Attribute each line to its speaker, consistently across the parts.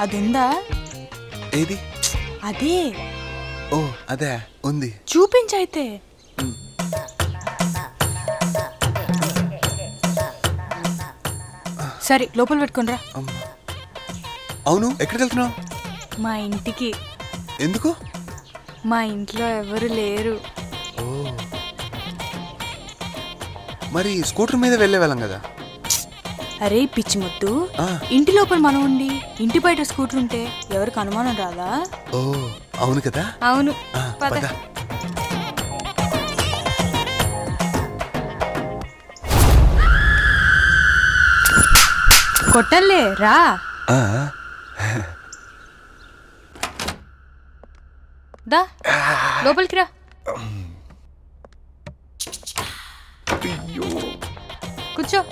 Speaker 1: అది ఉందా?
Speaker 2: ఏది?
Speaker 1: అదే.
Speaker 2: ఓ అదే ఉంది.
Speaker 1: చూపించైతే. సరే లోపల పెట్టుకునిరా.
Speaker 2: అవును ఎక్కడికి వెళ్తున్నావు?
Speaker 1: మా ఇంటికి.
Speaker 2: ఎందుకు?
Speaker 1: మా ఇంట్లో ఎవరు లేరు.
Speaker 2: మరి స్కూటర్ మీద వెళ్ళే వెళ్ళం కదా.
Speaker 1: అరే పిచ్చి ముద్దు, ఇంటి లోపల మనం ఉండి ఇంటి బయట స్కూటర్ ఉంటే ఎవరికి అనుమానం రాదా?
Speaker 2: ఓ అవును కదా.
Speaker 1: అవును. కొట్టలే రా. దా లోపలికి రా. కూర్చో.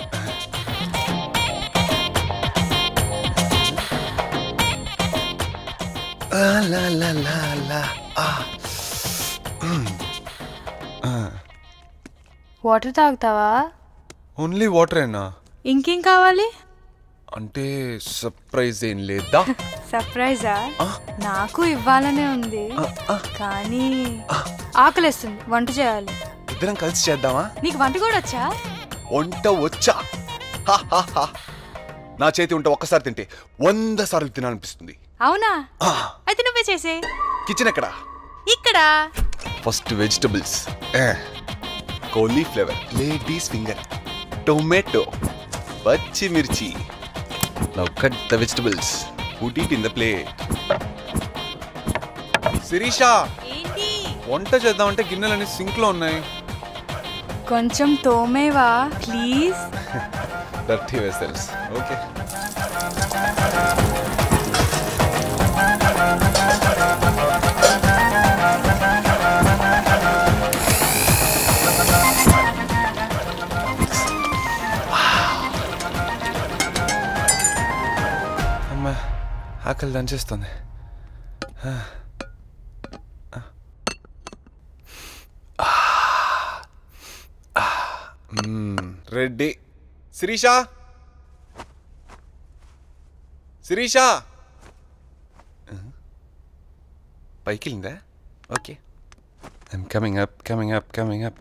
Speaker 1: వాటర్ తాగుతావా?
Speaker 2: ఓన్లీ వాటరేనా?
Speaker 1: ఇంకేం కావాలి?
Speaker 2: అంటే సర్ప్రైజ్ ఏం లేదా?
Speaker 1: సర్ప్రైజా? నాకు ఇవ్వాలనే ఉంది కానీ ఆకలేస్తుంది, వంట చేయాలి.
Speaker 2: ఇద్దరం కలిసి చేద్దామా?
Speaker 1: నీకు వంట కూడా వచ్చా?
Speaker 2: వంట వచ్చా? నా చేతి వంట ఒక్కసారి తింటే 100 సార్లు తినాలనిపిస్తుంది.
Speaker 1: అవునా? అయితే నువ్వే చేసే.
Speaker 2: కిచెన్ ఎక్కడ?
Speaker 1: ఇక్కడ.
Speaker 2: First vegetables, cauliflower, ladies finger, tomato, పచ్చిమిర్చి. Now cut the vegetables. Put it in the plate. Sirisha,
Speaker 1: ఏంటి?
Speaker 2: వంట చేద్దామంటే గిన్నెలన్నీ సింక్ లో ఉన్నాయి.
Speaker 1: కొంచెం తోమేవా ప్లీజ్?
Speaker 2: Dirty vessels. Okay. అమ్మా ఆకలి దంచేస్తుంది. రెడ్డి. శిరీష, శిరీష పైకి వెళ్ళిందా? Okay, I'm coming up coming up coming up.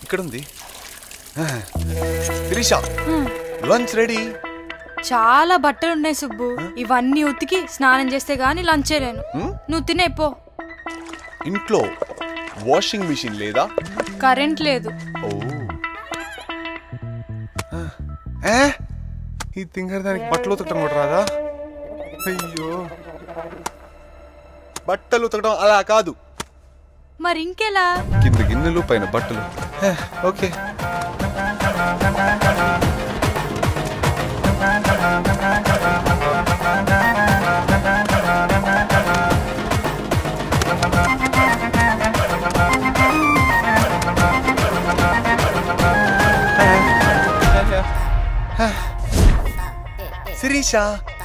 Speaker 2: ఇక్కడ ఉంది. Sirisha, lunch ready.
Speaker 1: చాలా బట్టలు ఉన్నాయి సుబ్బు, ఇవన్నీ ఉతికి స్నానం చేస్తే గానీ లంచ్ చేయలేను. నువ్వు తినే పో.
Speaker 2: ఇంట్లో వాషింగ్ మిషన్ లేదా?
Speaker 1: కరెంట్ లేదు.
Speaker 2: ఈ తింగర్ దానికి బట్టలు ఉతకడం కూడా రాదా? అయ్యో, బట్టలు ఉతకడం అలా కాదు.
Speaker 1: మరి ఇంకెలా?
Speaker 2: కింద గిన్నెలు పైన బట్టలు. ఓకే. శిరీష,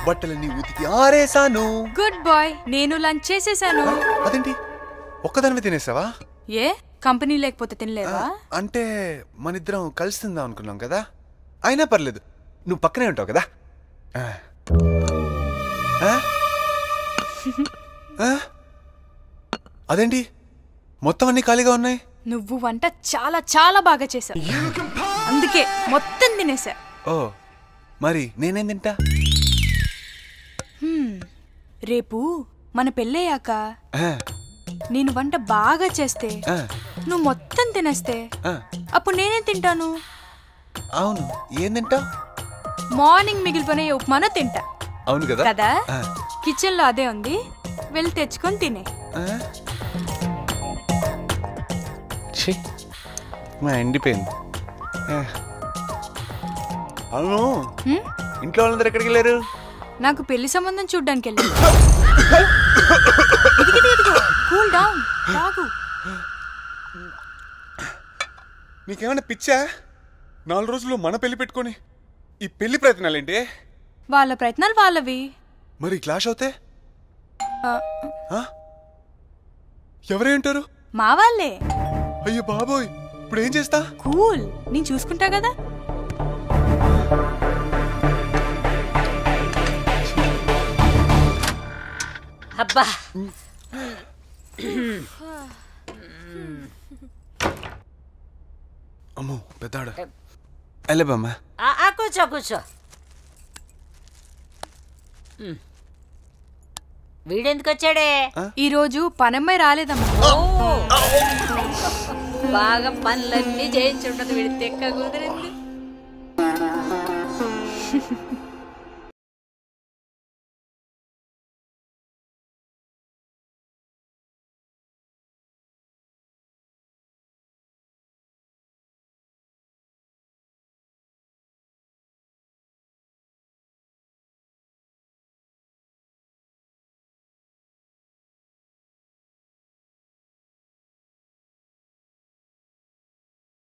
Speaker 2: బట్టలన్నీ ఉతికి ఆరేసాను.
Speaker 1: Good bye. నేను లంచ్ చేసేసాను.
Speaker 2: అదేంటి ఒక్కదానివే తినేసావా?
Speaker 1: ఏ కంపెనీ లేకపోతే తినలేవా?
Speaker 2: అంటే మనిద్దరం కలిసి తిందాం అనుకున్నాం కదా. అయినా పర్లేదు, నువ్వు పక్కనే ఉంటావు కదా. అదేంటి మొత్తం అన్ని ఖాళీగా ఉన్నాయి?
Speaker 1: నువ్వు వంట చాలా చాలా బాగా చేసావు, అందుకే మొత్తం తినేసా.
Speaker 2: ఓ, మరి నేనేం తింటా?
Speaker 1: రేపు మన పెళ్ళయ్యాక నేను వంట బాగా చేస్తే నువ్వు మొత్తం తినేస్తే అప్పుడు నేనేం తింటాను?
Speaker 2: అవును, ఏం తింటా?
Speaker 1: మార్నింగ్ మిగిలిపోయిన ఉప్మాను తింటా.
Speaker 2: అవును కదా
Speaker 1: కదా. కిచెన్ లో అదే ఉంది, వెళ్ళి తెచ్చుకొని తినే.
Speaker 2: ఎండిపోయింది. అవును, ఇంట్లో వాళ్ళందరూ ఎక్కడికి వెళ్ళారు?
Speaker 1: నాకు పెళ్లి సంబంధం చూడ్డానికి వెళ్ళారు. కూల్ డౌన్, తాగు.
Speaker 2: నీకేమైనా పిచ్చా? 4 రోజుల్లో మన పెళ్లి పెట్టుకొని ఈ పెళ్లి ప్రయత్నాలేంటి?
Speaker 1: వాళ్ళ ప్రయత్నాలు వాళ్ళవి.
Speaker 2: మరి క్లాష్ అవుతే ఎవరేంటారు?
Speaker 1: మా వాళ్ళే.
Speaker 2: అయ్యో బాబోయ్, ఇప్పుడు ఏం చేస్తా?
Speaker 1: కూల్, నేను చూసుకుంటా కదా.
Speaker 3: అబ్బా
Speaker 2: అమ్మో పెద్దాడు వెళ్ళబమ్మా.
Speaker 3: కూర్చో కూర్చో. వీడెందుకు వచ్చాడే?
Speaker 1: ఈ రోజు పనమ్మాయి రాలేదమ్మా.
Speaker 3: బాగా పనులన్నీ చేయించుంటది వీడి తెక్క కుదిరింది.